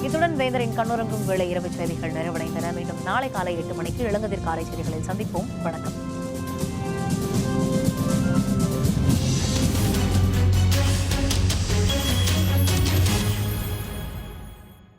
இத்துடன் இத்துடன் வேந்தரின் கண்ணுறங்கும் வேளை இரவு செய்திகள் நிறைவடைந்தன. மீண்டும் நாளை காலை 8 மணிக்கு இளங்கதிர் காலை செய்திகளில் சந்திப்போம். வணக்கம்.